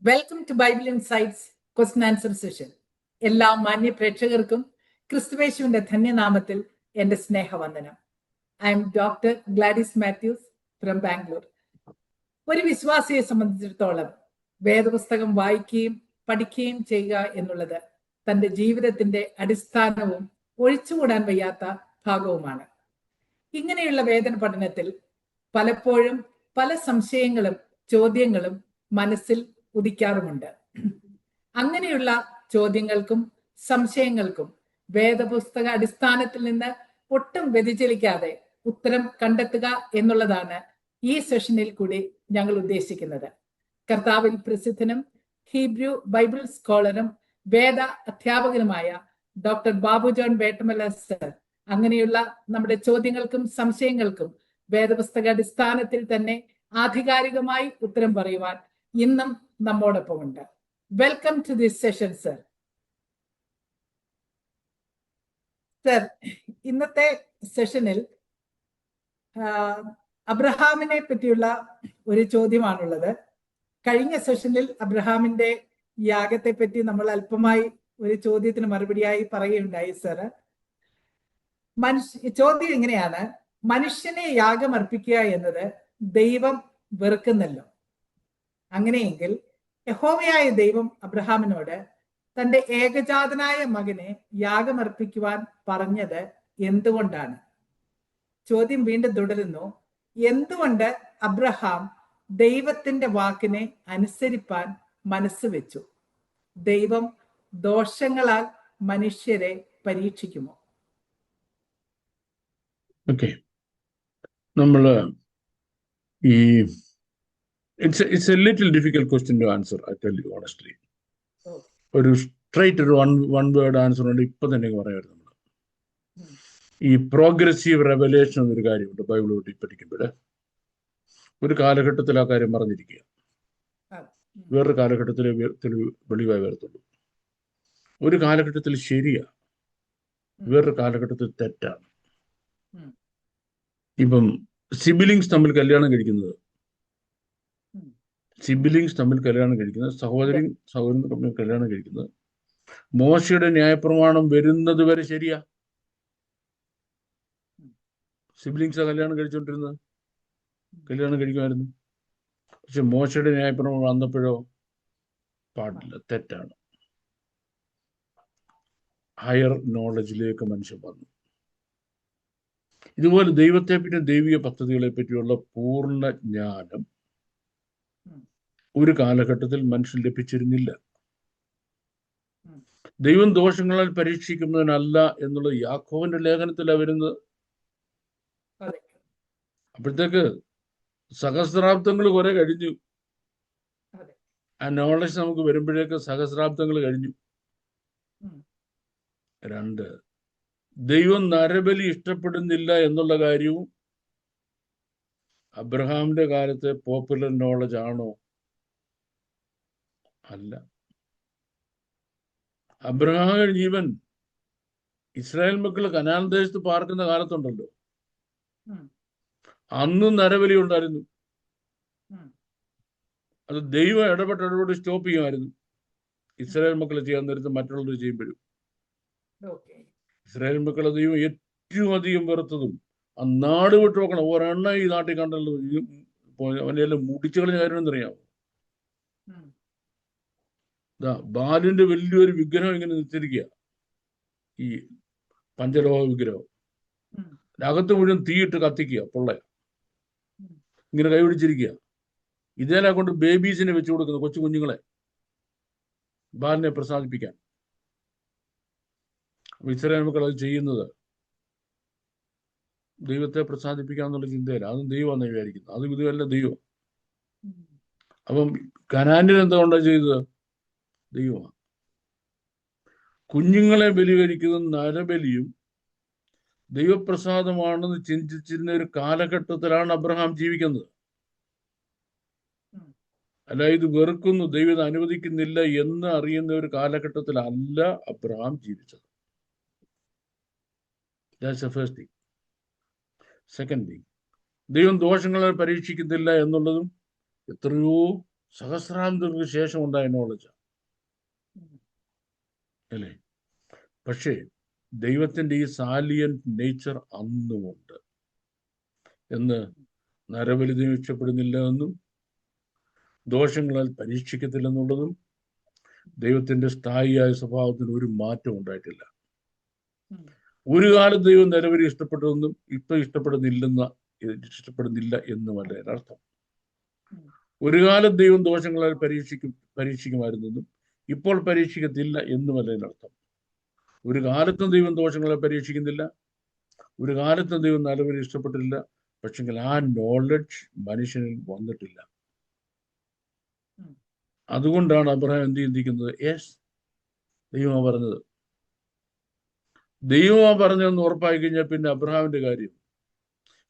Welcome to Bible insights question answer session. എല്ലാ മാന്യ പ്രേക്ഷകർക്കും ക്രിസ്തുവേശുവിന്റെ ധന്യനാമത്തിൽ എന്റെ സ്നേഹവന്ദനം. I'm doctor Gladys Matthews from Bangalore. ഒരു വിശ്വാസിയെ സംബന്ധിച്ചിടത്തോളം വേദപുസ്തകം വായിക്കുകയും പഠിക്കുകയും ചെയ്യുക എന്നുള്ളത് തന്റെ ജീവിതത്തിന്റെ അടിസ്ഥാനവും ഒഴിച്ചുകൂടാൻ വയ്യാത്ത ഭാഗവുമാണ്. ഇങ്ങനെയുള്ള വേദന പഠനത്തിൽ പലപ്പോഴും പല സംശയങ്ങളും ചോദ്യങ്ങളും മനസ്സിൽ ഉദിക്കാറുമുണ്ട്. അങ്ങനെയുള്ള ചോദ്യങ്ങൾക്കും സംശയങ്ങൾക്കും വേദപുസ്തക അടിസ്ഥാനത്തിൽ നിന്ന് ഒട്ടും വ്യതിചലിക്കാതെ ഉത്തരം കണ്ടെത്തുക എന്നുള്ളതാണ് ഈ സെഷനിൽ കൂടി ഞങ്ങൾ ഉദ്ദേശിക്കുന്നത്. കർത്താവിൽ പ്രസിദ്ധനും ഹീബ്രു ബൈബിൾ സ്കോളറും വേദ അധ്യാപകനുമായ doctor Babu John Vettamala sir അങ്ങനെയുള്ള നമ്മുടെ ചോദ്യങ്ങൾക്കും സംശയങ്ങൾക്കും വേദപുസ്തക അടിസ്ഥാനത്തിൽ തന്നെ ആധികാരികമായി ഉത്തരം പറയുവാൻ ഇന്നും നമ്മോടൊപ്പമുണ്ട്. Welcome to this session sir. Sir, ഇന്നത്തെ സെഷനിൽ അബ്രഹാമിനെ പറ്റിയുള്ള ഒരു ചോദ്യമാണുള്ളത്. കഴിഞ്ഞ സെഷനിൽ അബ്രഹാമിന്റെ യാഗത്തെ പറ്റി നമ്മൾ അല്പമായി ഒരു ചോദ്യത്തിന് മറുപടിയായി പറയുകയുണ്ടായി സർ. ചോദ്യം എങ്ങനെയാണ്, മനുഷ്യനെ യാഗം അർപ്പിക്കുക എന്നത് ദൈവം വെറുക്കുന്നല്ലോ. അങ്ങനെയെങ്കിൽ യഹോവയായ ദൈവം അബ്രഹാമിനോട് തന്റെ ഏകജാതനായ മകനെ യാഗമർപ്പിക്കുവാൻ പറഞ്ഞത് എന്തുകൊണ്ടാണ്? ചോദ്യം വീണ്ടും തുടരുന്നു. എന്തുകൊണ്ട് അബ്രഹാം ദൈവത്തിന്റെ വാക്കിനെ അനുസരിപ്പാൻ മനസ്സ് വെച്ചു? ദൈവം ദോഷങ്ങളാൽ മനുഷ്യരെ പരീക്ഷിക്കുമോ? ഓക്കെ, നമ്മള് it's a little difficult question to answer, I tell you honestly. ഒരു സ്ട്രൈറ്റ് ഒരു വൺ വേർഡ് ആൻസർ കൊണ്ട് ഇപ്പൊ തന്നെ പറയാമായിരുന്നു. നമ്മൾ ഈ പ്രോഗ്രസീവ് റെവലേഷൻ എന്നൊരു കാര്യമുണ്ട് ബൈബിൾ പഠിക്കുമ്പോൾ. ഒരു കാലഘട്ടത്തിൽ ആ കാര്യം പറഞ്ഞിരിക്കുക, വേറൊരു കാലഘട്ടത്തിൽ വെളിവായി വരത്തുള്ളൂ. ഒരു കാലഘട്ടത്തിൽ ശരിയാ, വേറൊരു കാലഘട്ടത്തിൽ തെറ്റാണ്. ഇപ്പം സിബിലിങ്സ് തമ്മിൽ കല്യാണം കഴിക്കുന്നത്, സഹോദരൻ തമ്മിൽ കല്യാണം കഴിക്കുന്നത് മോശയുടെ ന്യായപ്രമാണം വരുന്നത് വരെ ശരിയാ. സിബിലിങ്സാ കല്യാണം കഴിക്കുമായിരുന്നു. പക്ഷെ മോശയുടെ ന്യായപ്രമാണം വന്നപ്പോഴോ പാടില്ല, തെറ്റാണ്. ഹയർ നോളജിലേക്ക് മനുഷ്യൻ വന്നു. ഇതുപോലെ ദൈവത്തെ പറ്റി ദൈവിക പദ്ധതികളെ പറ്റിയുള്ള പൂർണ്ണ ജ്ഞാനം ഒരു കാലഘട്ടത്തിൽ മനുഷ്യൻ ലഭിച്ചിരുന്നില്ല. ദൈവം ദോഷങ്ങളാൽ പരീക്ഷിക്കുന്നതിനല്ല എന്നുള്ളത് യാക്കോബിന്റെ ലേഖനത്തിലാണ് വരുന്നത്. അപ്പോഴത്തേക്ക് സഹസ്രാബ്ദങ്ങൾ കുറെ കഴിഞ്ഞു. ആ നോളജ് നമുക്ക് വരുമ്പോഴേക്ക് സഹസ്രാബ്ദങ്ങൾ കഴിഞ്ഞു. രണ്ട്, ദൈവം നരബലി ഇഷ്ടപ്പെടുന്നില്ല എന്നുള്ള കാര്യവും അബ്രഹാമിന്റെ കാലത്തെ പോപ്പുലർ നോളജ് ആണോ? അല്ല. അബ്രഹാം ജീവൻ ഇസ്രായേൽ മക്കൾ കനാൻ ദേശത്ത് പാർക്കുന്ന കാലത്തുണ്ടല്ലോ, അന്നും നരബലി ഉണ്ടായിരുന്നു. അത് ദൈവം ഇടപെട്ട് സ്റ്റോപ്പ് ചെയ്യുമായിരുന്നു. ഇസ്രായേൽ മക്കൾ ചെയ്യാൻ നേരത്ത് മറ്റുള്ളവർ ചെയ്യുമ്പോഴും. ഇസ്രായേൽ മക്കളെ ദൈവം ഏറ്റവും അധികം വെറുത്തതും ആ നാട് വിട്ട് നോക്കണം. ഒരെണ്ണ ഈ നാട്ടിൽ കണ്ടല്ലോ അവനെല്ലാം മുടിച്ചു കളഞ്ഞ കാര്യം എന്നറിയാമോ? ബാലിന്റെ വലിയൊരു വിഗ്രഹം ഇങ്ങനെ നിൽച്ചിരിക്കുക, ഈ പഞ്ചലോഹ വിഗ്രഹം. അകത്ത് മുഴുവൻ തീയിട്ട് കത്തിക്കുക, പൊള്ള ഇങ്ങനെ കൈപിടിച്ചിരിക്കുക. ഇതേനെ കൊണ്ട് ബേബീസിനെ വെച്ചു കൊടുക്കുന്നു, കൊച്ചു കുഞ്ഞുങ്ങളെ ബാലിനെ പ്രസാദിപ്പിക്കാൻ. ഇസ്രായേൽ മക്കൾ അത് ചെയ്യുന്നത് ദൈവത്തെ പ്രസാദിപ്പിക്കാന്നുള്ള ചിന്തയില്ല. അതും ദൈവമാണെന്ന് വിചാരിക്കുന്നത്. അതും ഇതുമല്ല ദൈവം. അപ്പം കനാനിൽ എന്തുകൊണ്ടാണ് ചെയ്തത്? ദൈവമാണ്. കുഞ്ഞുങ്ങളെ ബലികരിക്കുന്ന നരബലിയും ദൈവപ്രസാദമാണെന്ന് ചിന്തിച്ചിരുന്ന ഒരു കാലഘട്ടത്തിലാണ് അബ്രഹാം ജീവിക്കുന്നത്. അല്ല, ഇത് വെറുക്കുന്നു, ദൈവം ഇത് അനുവദിക്കുന്നില്ല എന്ന് അറിയുന്ന ഒരു കാലഘട്ടത്തിലല്ല അബ്രഹാം ജീവിച്ചത്. That's the first thing. Second thing, ദൈവം ദോഷങ്ങളെ പരീക്ഷിക്കുന്നില്ല എന്നുള്ളതും എത്രയോ സഹസ്രാബ്ദങ്ങൾക്ക് ശേഷം ഉണ്ടായ നോളജ് അല്ലേ? പക്ഷേ ദൈവത്തിന്റെ ഈ സാലിയന്റ് നേച്ചർ അന്നുമുണ്ട് എന്ന് നരബലി ഇഷ്ടപ്പെടുന്നില്ല എന്നും ദോഷങ്ങളാൽ പരീക്ഷിക്കത്തില്ലെന്നുള്ളതും ദൈവത്തിന്റെ സ്ഥായിയായ സ്വഭാവത്തിന് ഒരു മാറ്റം ഉണ്ടായിട്ടില്ല. ഒരു കാലത്ത് ദൈവം നരബലി ഇഷ്ടപ്പെട്ടതെന്നും ഇപ്പൊ ഇഷ്ടപ്പെടുന്നില്ല എന്നുമല്ല അതിനർത്ഥം. ഒരു കാലം ദൈവം ദോഷങ്ങളാൽ പരീക്ഷിക്കുമായിരുന്നെന്നും ഇപ്പോൾ പരീക്ഷിക്കത്തില്ല എന്നുമല്ല അതിനർത്ഥം. ഒരു കാലത്തും ദൈവം ദോഷങ്ങളെ പരീക്ഷിക്കുന്നില്ല, ഒരു കാലത്തും ദൈവം നരബലി ഇഷ്ടപ്പെട്ടില്ല. പക്ഷെങ്കിൽ ആ നോളജ് മനുഷ്യനിൽ വന്നിട്ടില്ല. അതുകൊണ്ടാണ് അബ്രഹാം എന്ത് ചിന്തിക്കുന്നത്? യെസ്, ദൈവമാ പറഞ്ഞത്. ദൈവമാ പറഞ്ഞതെന്ന് ഉറപ്പായി കഴിഞ്ഞാൽ പിന്നെ അബ്രഹാമിന്റെ കാര്യം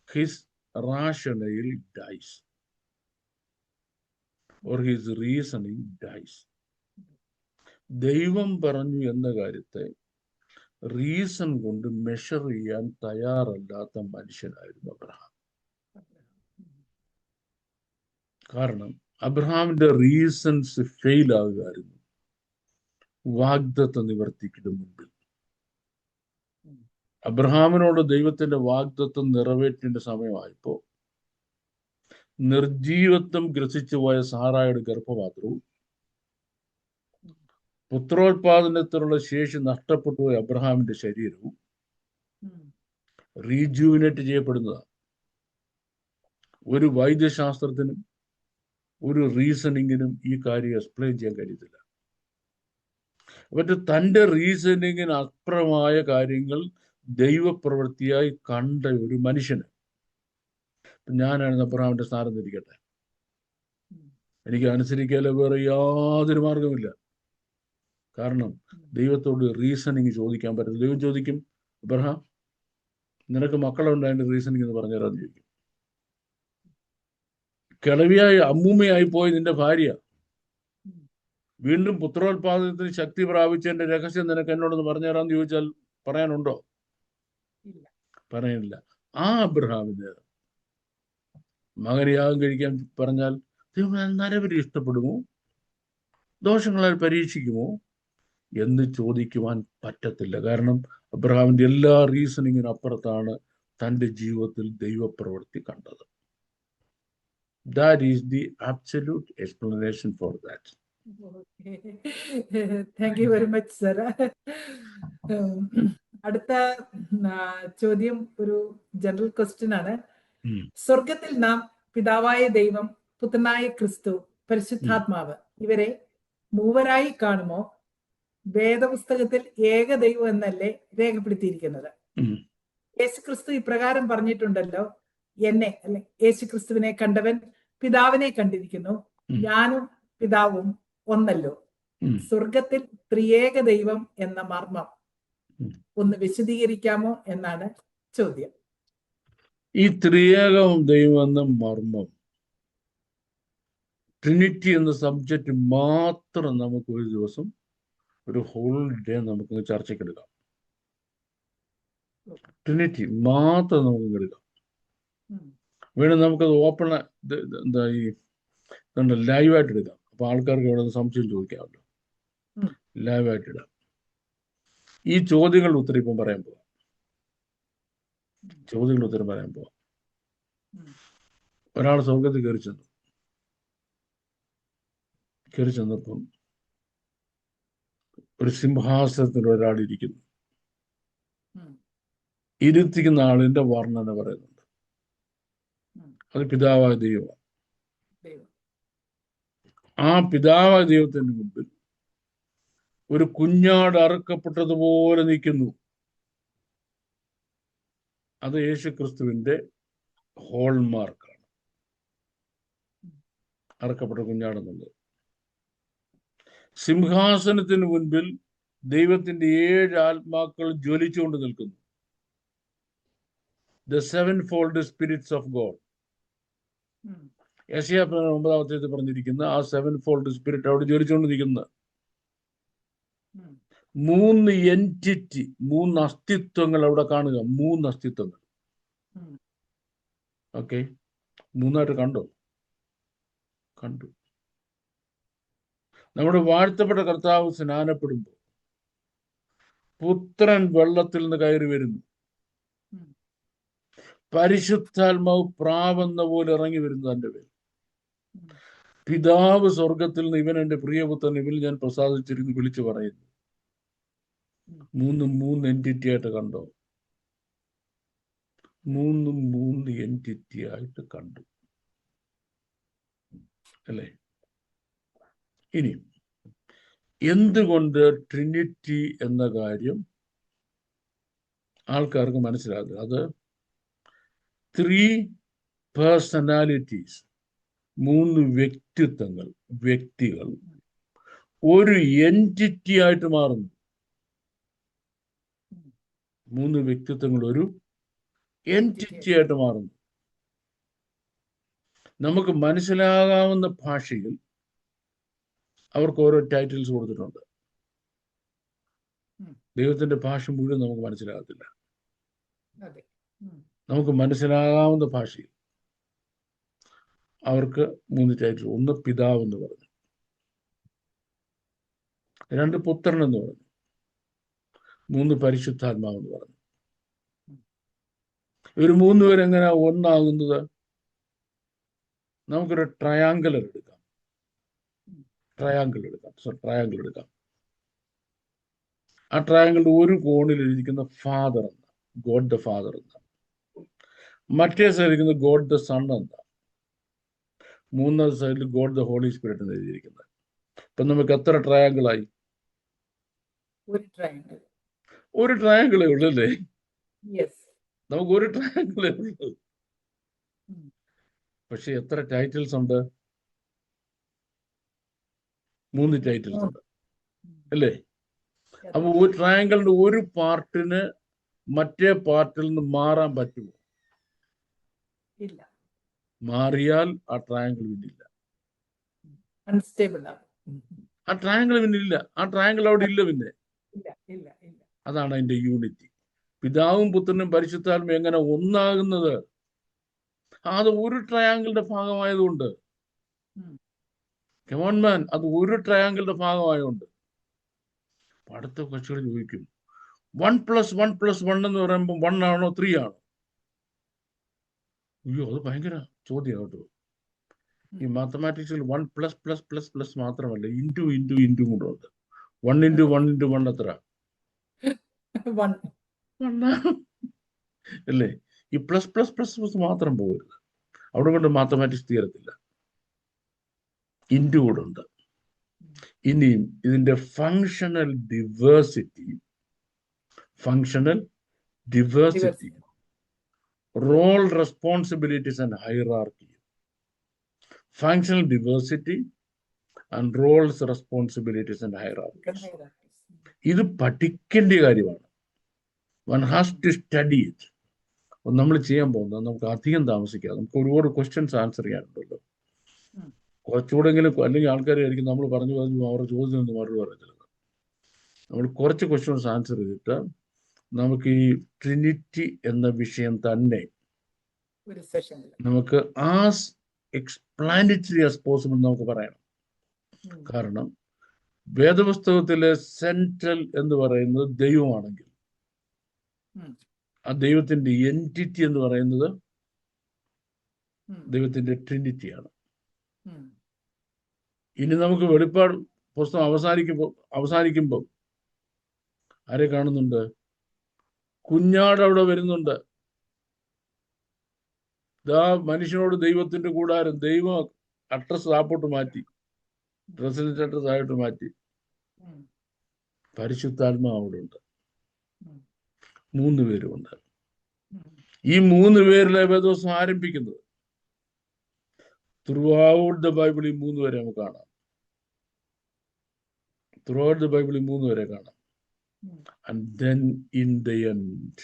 his rational dies or his reasoning dies. ദൈവം പറഞ്ഞു എന്ന കാര്യത്തെ റീസൺ കൊണ്ട് മെഷർ ചെയ്യാൻ തയ്യാറല്ലാത്ത മനുഷ്യനായിരുന്നു അബ്രഹാം. കാരണം അബ്രഹാമിന്റെ റീസൺസ് ഫെയിൽ ആകുമായിരുന്നു വാഗ്ദത്ത നിവർത്തിക്കിന് മുൻപിൽ. അബ്രഹാമിനോട് ദൈവത്തിന്റെ വാഗ്ദത്തം നിറവേറ്റേണ്ട സമയമായപ്പോ നിർജീവത്വം ഗ്രസിച്ചു പോയ സാറായുടെ ഗർഭപാത്രവും പുത്രോത്പാദനത്തിനുള്ള ശേഷി നഷ്ടപ്പെട്ടു പോയ അബ്രഹാമിന്റെ ശരീരവും റീജുവിനേറ്റ് ചെയ്യപ്പെടുന്നതാണ്. ഒരു വൈദ്യശാസ്ത്രത്തിനും ഒരു റീസണിങ്ങിനും ഈ കാര്യം എക്സ്പ്ലെയിൻ ചെയ്യാൻ കഴിയത്തില്ല. പക്ഷെ തൻ്റെ റീസണിങ്ങിന് അപ്പുറമായ കാര്യങ്ങൾ ദൈവപ്രവൃത്തിയായി കണ്ട ഒരു മനുഷ്യന്, ഞാനാണ് അബ്രഹാമിന്റെ സ്ഥാനം തിരിക്കട്ടെ, എനിക്ക് അനുസരിക്കാതെ വേറെ യാതൊരു മാർഗമില്ല. കാരണം ദൈവത്തോട് റീസണിങ് ചോദിക്കാൻ പറ്റില്ല. ദൈവം ചോദിക്കും, അബ്രഹാം നിനക്ക് മക്കളുണ്ടായതിന്റെ റീസണിങ് എന്ന് പറഞ്ഞുതരാന്ന് ചോദിക്കും. കിളവിയായി അമ്മൂമ്മയായി പോയി നിന്റെ ഭാര്യ വീണ്ടും പുത്രോത്പാദനത്തിന് ശക്തി പ്രാപിച്ചതിന്റെ രഹസ്യം നിനക്ക് എന്നോടൊന്ന് പറഞ്ഞുതരാന്ന് ചോദിച്ചാൽ പറയാനുണ്ടോ? പറയാനില്ല. ആ അബ്രഹാമിന് മകനയാഗം കഴിക്കാൻ പറഞ്ഞാൽ നരബലി ഇഷ്ടപ്പെടുമോ, ദോഷങ്ങളാൽ പരീക്ഷിക്കുമോ എന്ന് ചോദിക്കുവാൻ പറ്റത്തില്ല. കാരണം അബ്രഹാമിന്റെ എല്ലാ റീസണിങ്ങിനും അപ്പുറത്താണ് തൻ്റെ ജീവിതത്തിൽ ദൈവപ്രവൃത്തി കണ്ടത്. That is the absolute explanation for that. Okay. Thank you very much, sir. അടുത്ത ചോദ്യം ഒരു ജനറൽ ക്വസ്റ്റ്യൻ ആണ്. സ്വർഗത്തിൽ നാം പിതാവായ ദൈവം, പുത്രനായ ക്രിസ്തു, പരിശുദ്ധാത്മാവ് ഇവരെ മൂവരായി കാണുമോ? വേദപുസ്തകത്തിൽ ഏക ദൈവം എന്നല്ലേ രേഖപ്പെടുത്തിയിരിക്കുന്നത്? യേശുക്രിസ്തു ഇപ്രകാരം പറഞ്ഞിട്ടുണ്ടല്ലോ, എന്നെ അല്ലെ യേശുക്രിസ്തുവിനെ കണ്ടവൻ പിതാവിനെ കണ്ടിരിക്കുന്നു, ഞാനും പിതാവും ഒന്നല്ലോ. സ്വർഗത്തിൽ ത്രിയേക ദൈവം എന്ന മർമ്മം ഒന്ന് വിശദീകരിക്കാമോ എന്നാണ് ചോദ്യം. ഈ ത്രിയേകം ദൈവം എന്ന മർമ്മം, ട്രിനിറ്റി എന്ന സബ്ജക്റ്റ് മാത്രം നമുക്ക് ഒരു ദിവസം, ഒരു ഹോൾ ഡേ നമുക്ക് ചർച്ചയ്ക്കെടുക്കാം. ട്രിനിറ്റി മാത്രം നമുക്ക് എടുക്കാം. വേണം നമുക്കത് ഓപ്പൺ എന്താ ഈ ലൈവായിട്ട് എടുക്കാം. അപ്പൊ ആൾക്കാർക്ക് ഇവിടെ സംശയം ചോദിക്കാമല്ലോ, ലൈവായിട്ട് ഇടാം. ഈ ചോദ്യങ്ങളുടെ ഉത്തരം ഇപ്പം പറയാൻ പോവാം. ചോദ്യങ്ങളുടെ ഉത്തരം പറയാൻ പോവാം. ഒരാൾ സ്വർഗത്തിൽ കയറി ചെന്നപ്പം ഒരു സിംഹാസനത്തിൽ ഒരാൾ ഇരിക്കുന്നു. ഇരുത്തിക്കുന്ന ആളിന്റെ വർണ്ണന പറയുന്നുണ്ട്. അത് പിതാവായ ദൈവമാണ്. ആ പിതാവായ ദൈവത്തിന്റെ മുമ്പിൽ ഒരു കുഞ്ഞാട് അറുക്കപ്പെട്ടതുപോലെ നിൽക്കുന്നു. അത് യേശുക്രിസ്തുവിന്റെ ഹോൾമാർക്കാണ്, അറുക്കപ്പെട്ട കുഞ്ഞാടെന്നുള്ളത്. സിംഹാസനത്തിന് മുൻപിൽ ദൈവത്തിന്റെ 7 ആത്മാക്കൾ ജ്വലിച്ചുകൊണ്ട് നിൽക്കുന്നു. The sevenfold spirits of God. യെശയ്യാ 9-ാം അധ്യായത്തിൽ പറഞ്ഞിരിക്കുന്ന ആ 7fold സ്പിരിറ്റ് അവിടെ ജ്വലിച്ചുകൊണ്ട് നിൽക്കുന്ന 3 എൻറ്റിറ്റി, 3 അസ്തിത്വങ്ങൾ അവിടെ കാണുക. 3 അസ്തിത്വങ്ങൾ. ഓക്കെ, 3ആയിട്ട് കണ്ടു. നമ്മുടെ വാഴ്ത്തപ്പെട്ട കർത്താവ് സ്നാനപ്പെടുമ്പോൾ പുത്രൻ വെള്ളത്തിൽ നിന്ന് കയറി വരുന്നു. പരിശുദ്ധാത്മാവ് പ്രാവെന്ന പോലെ ഇറങ്ങി വരുന്നു തന്റെ പേര്. പിതാവ് സ്വർഗത്തിൽ നിന്ന് ഇവൻ എന്റെ പ്രിയപുത്രൻ, ഇവൻ ഞാൻ പ്രസാദിച്ചിരുന്നു വിളിച്ചു പറയുന്നു. മൂന്ന് എൻറ്റിറ്റി ആയിട്ട് കണ്ടോ? മൂന്ന് എൻറ്റിറ്റി ആയിട്ട് കണ്ടു അല്ലേ? ഇനി എന്തുകൊണ്ട് ട്രിനിറ്റി എന്ന കാര്യം ആൾക്കാർക്ക് മനസ്സിലാകുക? അത് 3 പേഴ്സണാലിറ്റീസ്, 3 വ്യക്തികൾ ഒരു എൻറ്റിറ്റി ആയിട്ട് മാറുന്നു. 3 വ്യക്തിത്വങ്ങൾ ഒരു എൻറ്റിറ്റി ആയിട്ട് മാറുന്നു. നമുക്ക് മനസ്സിലാകാവുന്ന ഭാഷയിൽ അവർക്ക് ഓരോ ടൈറ്റിൽസ് കൊടുത്തിട്ടുണ്ട്. ദൈവത്തിന്റെ ഭാഷ മുഴുവൻ നമുക്ക് മനസ്സിലാകത്തില്ല. നമുക്ക് മനസ്സിലാകാവുന്ന ഭാഷയിൽ അവർക്ക് 3 ടൈറ്റിൽ. 1 പിതാവ് എന്ന് പറഞ്ഞു, 2 പുത്രൻ എന്ന് പറഞ്ഞു, 3 പരിശുദ്ധാത്മാവ് എന്ന് പറഞ്ഞു. ഇവർ 3 പേരെങ്ങനെ ഒന്നാകുന്നത്? നമുക്കൊരു ട്രയാങ്കിൾ എടുക്കാം. ആ ട്രയാങ്കിളിന്റെ ഒരു കോണിൽ ഇരിക്കുന്ന ഫാദർ എന്ന ഗോഡ് ദ ഫാദർ എന്ന, മറ്റേ സൈഡിൽ ഇരിക്കുന്ന ഗോഡ് ദ സൺ എന്ന, മൂന്നാമത്തെ സൈഡിൽ ഗോഡ് ദ ഹോളി സ്പിരിറ്റ് എന്ന് എഴുതിയിരിക്കുന്നത്. ഇപ്പൊ നമുക്ക് എത്ര ട്രയാങ്കിളായി? ഒരു ട്രയാങ്കിളേ ഉള്ളല്ലേ? നമുക്ക് ഒരു ട്രയാങ്കിളേ ഉള്ളൂ. പക്ഷെ എത്ര ടൈറ്റിൽസ് ഉണ്ട്? 3 ടൈറ്റിൽസ് ഉണ്ട് അല്ലേ? അപ്പൊ ഒരു ട്രയാങ്കിളിന്റെ ഒരു പാർട്ടിന് മറ്റേ പാർട്ടിൽ നിന്ന് മാറാൻ പറ്റുമോ? ഇല്ല. മാറിയാൽ ആ ട്രയാങ്കിൾ പിന്നില്ല. അൺസ്റ്റേബിൾ ആണ്. ആ ട്രയാങ്കിൾ പിന്നില്ല. ആ ട്രയാങ്കിൾ അവിടെ ഇല്ല. പിന്നെ ഇല്ല. അതാണ് അതിന്റെ യൂണിറ്റി. പിതാവും പുത്രനും പരിശുദ്ധാത്മാവും എങ്ങനെ ഒന്നാകുന്നത്? അത് ഒരു ട്രയാങ്കിളിന്റെ ഭാഗമായതുകൊണ്ട്. Come on man, അത് ഒരു ട്രയാങ്കിളിന്റെ ഭാഗമായതുകൊണ്ട്. അടുത്ത കക്ഷികൾ ചോദിക്കും 1+1+1 എന്ന് പറയുമ്പോൾ 1 ആണോ 3 ആണോ? അയ്യോ, അത് ഭയങ്കര ചോദ്യം കേട്ടോ. ഈ മാത്തമാറ്റിക്സിൽ 1++++ മാത്രമല്ല, ഇൻറ്റു കൂടെ ഉണ്ട്. 1 × 1 × 1 എത്ര? 1 അല്ലേ? ഈ പ്ലസ് മാത്രം പോകരുത്. അവിടെ കൊണ്ട് മാത്തമാറ്റിക്സ് തീരത്തില്ല. ഇൻറ്റു കൂടെ ഉണ്ട്. ഇനിയും ഇതിന്റെ functional diversity, role responsibilities and hierarchy. Functional diversity and roles responsibilities and hierarchies. ഇത് പഠിക്കേണ്ട കാര്യമാണ്. One has to study it. നമ്മൾ ചെയ്യാൻ പോകുന്നത് നമുക്ക് അധികം താമസിക്കാതെ, നമുക്ക് ഒരുപാട് ക്വസ്റ്റ്യൻസ് ആൻസർ ചെയ്യാനുണ്ടല്ലോ. കുറച്ചുകൂടെങ്കിലും, അല്ലെങ്കിൽ ആൾക്കാർ ആയിരിക്കും നമ്മൾ പറഞ്ഞു അവരുടെ ചോദ്യത്തിന് മറുപടി പറയുന്നത്. നമ്മൾ കുറച്ച് ക്വസ്റ്റ്യൻസ് ആൻസർ ചെയ്തിട്ട് നമുക്ക് ഈ ട്രിനിറ്റി എന്ന വിഷയം തന്നെ നമുക്ക് ആസ് എക്സ്പ്ലാനറ്ററി ആസ് പോസിബിൾ നമുക്ക് പറയണം. കാരണം വേദപുസ്തകത്തിലെ സെൻട്രൽ എന്ന് പറയുന്നത് ദൈവമാണെങ്കിൽ ആ ദൈവത്തിന്റെ എൻറ്റിറ്റി എന്ന് പറയുന്നത് ദൈവത്തിന്റെ ട്രിനിറ്റിയാണ്. ഇനി നമുക്ക് വെളിപ്പാട് പുസ്തകം അവസാനിക്കുമ്പോൾ ആരെ കാണുന്നുണ്ട്? കുഞ്ഞാട് അവിടെ വരുന്നുണ്ട്. ഇതാ മനുഷ്യനോട് ദൈവത്തിന്റെ കൂടാരം. ദൈവം അഡ്രസ് താപ്പോട്ട് മാറ്റി, റെസിഡന്റ് അഡ്രസ് ആയിട്ട് മാറ്റി. പരിശുദ്ധാത്മാവ് അവിടെ ഉണ്ട്. 3 പേരുമുണ്ട്. ഈ 3 പേരിലെ വേദോസം ആരംഭിക്കുന്നത്. ത്രൂഔട്ട് ദ ബൈബിൾ ഈ 3 പേരെ നമുക്ക് കാണാം. ത്രൂഔട്ട് ദ ബൈബിൾ ഈ 3 പേരെ കാണാം. And then in the end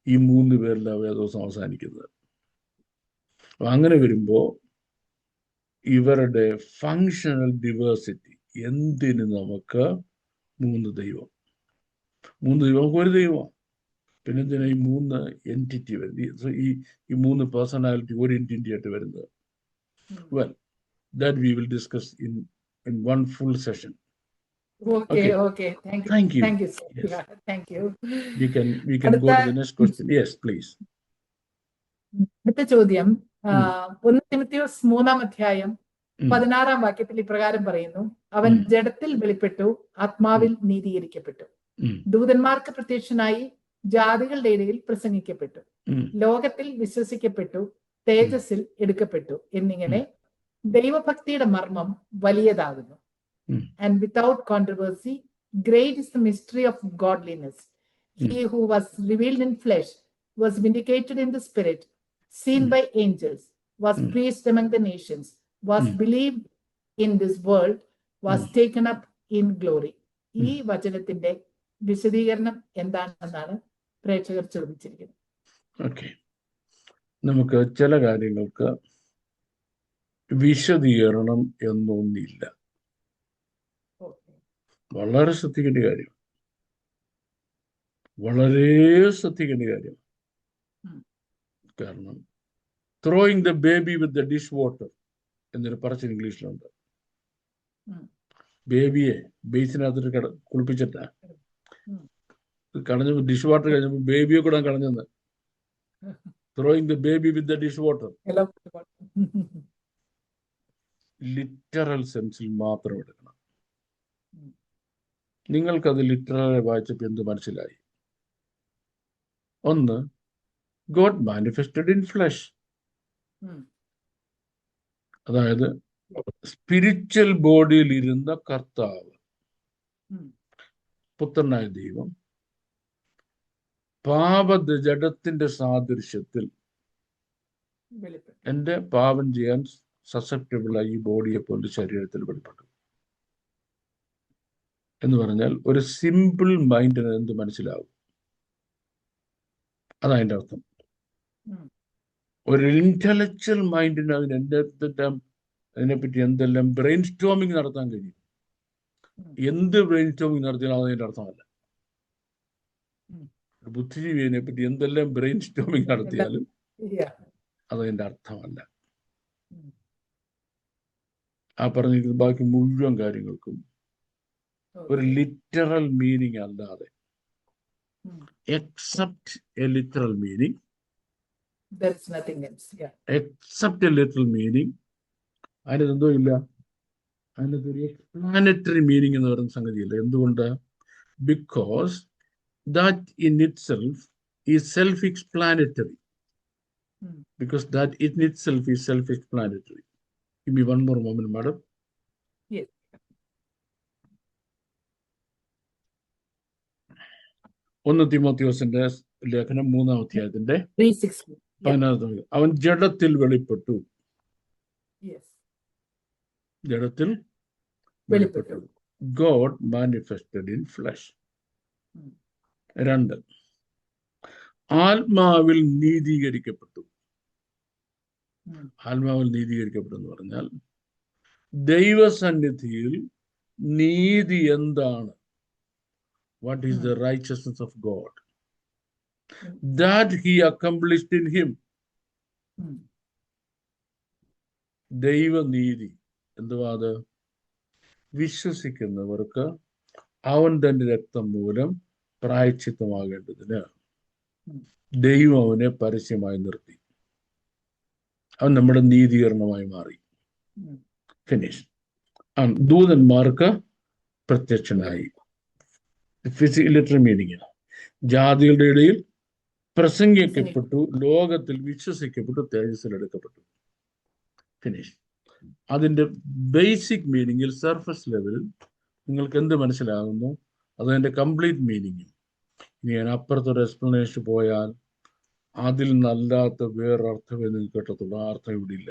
ഈ 3 പേരിലെ വേദോസം അവസാനിക്കുന്നത്. അങ്ങനെ വരുമ്പോ ഇവരുടെ ഫങ്ഷണൽ ഡിവേഴ്സിറ്റി, എന്തിന് നമുക്ക് 3 ദൈവം, 3 ദൈവം, നമുക്ക് ഒരു ദൈവമാണ്. പിന്നെ എന്തിനാ ഈ 3 എൻറ്റിറ്റി വരുന്നത്? ഈ 3 പേഴ്സണാലിറ്റി ഒരു എൻറ്റിറ്റി ആയിട്ട് വരുന്നത്? Well, that we will discuss in in one full session. Okay, Okay. okay. Thank you. Thank you. Thank you, sir. Yes. Yeah, thank you. We can go അടുത്ത to the next question. Yes, please. അടുത്ത ചോദ്യം ഉം. 1 തിമോത്തിയോസ് 3-ാം അധ്യായം ഉം. 16-ാം വാക്യത്തിൽ ഇപ്രകാരം പറയുന്നു, അവൻ ഉം. ജഡത്തിൽ വെളിപ്പെട്ടു, ആത്മാവിൽ നീതീകരിക്കപ്പെട്ടു, ഉം. ദൂതന്മാർക്ക് പ്രത്യക്ഷനായി, ജാതികളുടെ ഇടയിൽ പ്രസംഗിക്കപ്പെട്ടു, ഉം. ലോകത്തിൽ വിശ്വസിക്കപ്പെട്ടു, തേജസ്സിൽ എടുക്കപ്പെട്ടു എന്നിങ്ങനെ ദൈവഭക്തിയുടെ മർമ്മം വലിയതാകുന്നു. ഉം. And without controversy, great is the mystery of godliness. He who was revealed in flesh was vindicated in the spirit, seen by angels, was preached among the nations, was believed in this world, was taken up in glory. ഈ വചനത്തിന്റെ വിശദീകരണം എന്താണെന്നാണ് പ്രേക്ഷകർ ചോദിച്ചിരിക്കുന്നത്. Okay, നമുക്ക് ചില കാര്യങ്ങൾക്ക് വിശദീകരണം എന്നൊന്നില്ല. വളരെ ശ്രദ്ധിക്കേണ്ട കാര്യം, വളരെ ശ്രദ്ധിക്കേണ്ട കാര്യം. കാരണം throwing the baby with the dish water എന്നൊരു പറച്ചിൽ ഇംഗ്ലീഷിലുണ്ട്. ബേബിയെ ബേസിനകത്തിട്ട് കുളിപ്പിച്ചിട്ടാ കളഞ്ഞ, ഡിഷ് വാട്ടർ കഴിഞ്ഞപ്പോൾ ബേബിയെ കൂടെ കളഞ്ഞെന്ന്. Throwing the baby with the dish water literal സെൻസിൽ മാത്രം എടുക്കണം. നിങ്ങൾക്കത് ലിറ്ററൽ വായിച്ചപ്പോൾ എന്ത് മനസ്സിലായി? ഒന്ന്, ഗോഡ് മാനിഫെസ്റ്റഡ് ഇൻ ഫ്ലഷ്, അതായത് സ്പിരിച്വൽ ബോഡിയിൽ ഇരുന്ന കർത്താവ്, പുത്രനായ ദൈവം ജഡത്തിന്റെ സാദൃശ്യത്തിൽ എന്റെ പാപം ചെയ്യാൻ സസെപ്റ്റബിളായി ഈ ബോഡിയെ പോലെ ശരീരത്തിൽ വെളിപ്പെട്ടു എന്ന് പറഞ്ഞാൽ ഒരു സിമ്പിൾ മൈൻഡിന് എന്ത് മനസ്സിലാവും? അതതിൻ്റെ അർത്ഥം. ഒരു ഇന്റലക്ച്വൽ മൈൻഡിന് അതിനെപ്പറ്റി എന്തെല്ലാം ബ്രെയിൻ സ്റ്റോമിങ് നടത്താൻ കഴിയും. എന്ത് ബ്രെയിൻ സ്റ്റോമിങ് നടത്തിയാലും അതിൻ്റെ അർത്ഥമല്ല. ബുദ്ധിജീവിയെ പറ്റി എന്തെല്ലാം ബ്രെയിൻ സ്റ്റോമിങ് നടത്തിയാലും അതതിൻ്റെ അർത്ഥമല്ല. ആ പറഞ്ഞിരിക്കുന്ന ബാക്കി മുഴുവൻ കാര്യങ്ങൾക്കും ഒരു ലിറ്ററൽ മീനിങ് അല്ലാതെ, except A literal meaning, except A literal meaning, അതിനകത്ത് എന്തോ ഇല്ല, അതിനകത്ത് ഒരു എക്സ്പ്ലാനറ്ററി മീനിങ് എന്ന് പറയുന്ന സംഗതിയില്ല. എന്തുകൊണ്ട്? Because that in itself is self explanatory. Because that in itself is self-explanatory. Give me one more moment, madam. Yes. 1 തിമോത്തിയോസിന്റെ ലേഖനം 3-ാം അധ്യായത്തിന്റെ 16. അവൻ ജഡത്തിൽ വെളിപ്പെട്ടു. ജഡത്തിൽ വെളിപ്പെട്ടു. God manifested in flesh. 2, ആത്മാവിൽ നീതീകരിക്കപ്പെട്ടു. ആത്മാവിൽ നീതീകരിക്കപ്പെട്ടു എന്ന് പറഞ്ഞാൽ ദൈവസന്നിധിയിൽ നീതി എന്താണ്? What is the righteousness of God? That he accomplished in him. ദൈവനീതി എന്തുവാ? അത് വിശ്വസിക്കുന്നവർക്ക് അവൻ തന്റെ രക്തം മൂലം പ്രായശ്ചിത്തമാകേണ്ടതിന് ദൈവം അവനെ പരസ്യമായി നിർത്തി. അവൻ നമ്മുടെ നീതീകരണമായി മാറി. ഫിനിഷ്. ദൂതന്മാർക്ക് പ്രത്യക്ഷനായി. ലിറ്ററൽ മീനിങ്, ജാതികളുടെ ഇടയിൽ പ്രസംഗിക്കപ്പെട്ടു, ലോകത്തിൽ വിശ്വസിക്കപ്പെട്ടു, തേജസ്സിൽ എടുക്കപ്പെട്ടു. ഫിനിഷ്. അതിന്റെ ബേസിക് മീനിങ്ങിൽ, സർഫസ് ലെവലിൽ നിങ്ങൾക്ക് എന്ത് മനസ്സിലാകുന്നു അതതിന്റെ കംപ്ലീറ്റ് മീനിങ്ങും. ഇനി ഞാൻ അപ്പുറത്തൊരു എക്സ്പ്ലനേഷൻ പോയാൽ അതിൽ നല്ലാത്ത വേറൊരർത്ഥമേ നിങ്ങൾക്ക് കിട്ടത്തുള്ളൂ. ആ അർത്ഥം ഇവിടെ ഇല്ല.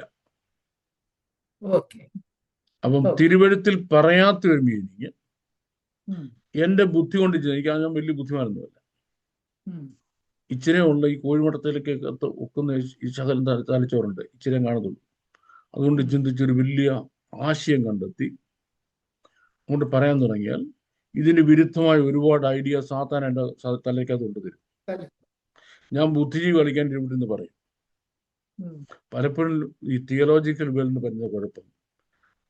അപ്പം തിരുവഴുത്തിൽ പറയാത്ത ഒരു മീനിങ് എന്റെ ബുദ്ധി കൊണ്ട് എനിക്ക് ഞാൻ വലിയ ബുദ്ധിമാനൊന്നുമല്ല. ഇച്ചിരി ഉള്ള ഈ കോഴിമുട്ടത്തിലേക്ക് ഒക്കുന്ന ഈ ശകലം തലച്ചോറുണ്ട്, ഇച്ചിരി കാണത്തുള്ളൂ. അതുകൊണ്ട് ചിന്തിച്ചൊരു വലിയ ആശയം കണ്ടെത്തി അങ്ങോട്ട് പറയാൻ തുടങ്ങിയാൽ ഇതിന് വിരുദ്ധമായ ഒരുപാട് ഐഡിയ സാത്താൻ എൻ്റെ തലയ്ക്കകത്ത് കൊണ്ടുതരും. ഞാൻ ബുദ്ധിജീവി കളിക്കാൻ ഇവിടുന്ന് പറയും. പലപ്പോഴും ഈ തിയോളജിക്കൽ വേൾഡിന് പറയുന്ന കുഴപ്പം,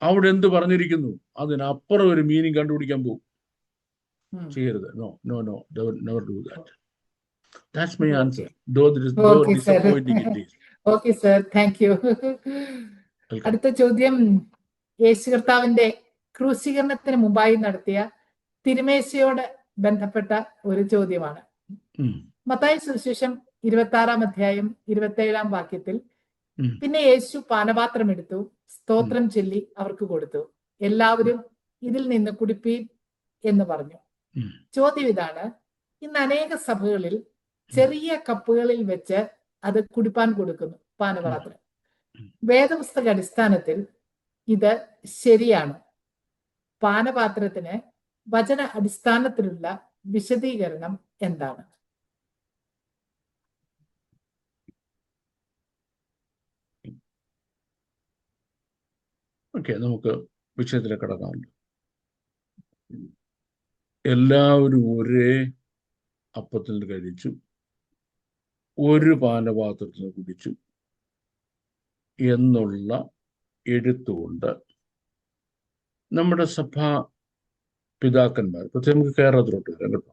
അവിടെ എന്ത് പറഞ്ഞിരിക്കുന്നു അതിനപ്പുറം ഒരു മീനിങ് കണ്ടുപിടിക്കാൻ പോകും. ഉം. ചെയ്യരുത്. No no no, never do that. That's my Okay. Answer. though Okay, sir. disappointing it is. Okay, sir. Thank you. Welcome. അടുത്ത ചോദ്യം യേശു കർത്താവിന്റെ ക്രൂശീകരണത്തിന് മുമ്പായി നടത്തിയ തിരുമേശയോട് ബന്ധപ്പെട്ട ഒരു ചോദ്യമാണ്. ഉം. മത്തായി സുവിശേഷം 26-ാം അധ്യായം 27-ാം വാക്യത്തിൽ ഉം. പിന്നെ യേശു പാനപാത്രം എടുത്തു, സ്തോത്രം ചൊല്ലി അവർക്ക് കൊടുത്തു, എല്ലാവരും ഇതിൽ നിന്ന് കുടിപ്പീൻ എന്ന് പറഞ്ഞു. ഉം. ചോദ്യം ഇതാണ്: ഇന്ന് അനേക സഭകളിൽ ചെറിയ കപ്പുകളിൽ വെച്ച് അത് കുടിപ്പാൻ കൊടുക്കുന്നു, പാനപാത്രം. വേദപുസ്തക അടിസ്ഥാനത്തിൽ ഇത് ശരിയാണ്. പാനപാത്രത്തിന് വചന അടിസ്ഥാനത്തിലുള്ള വിശദീകരണം എന്താണ്? ഓക്കെ, നമുക്ക് വിഷയത്തിലേക്ക് കടക്കാമല്ലോ. എല്ലാവരും ഒരേ അപ്പത്തിൽ നിന്ന് കഴിച്ചു, ഒരു പാനപാത്രത്തിൽ നിന്ന് കുടിച്ചു എന്നുള്ള എഴുത്തുകൊണ്ട് നമ്മുടെ സഭാ പിതാക്കന്മാർ, പ്രത്യേകം നമുക്ക് കേരളത്തിലോട്ട് വരാം കേട്ടോ,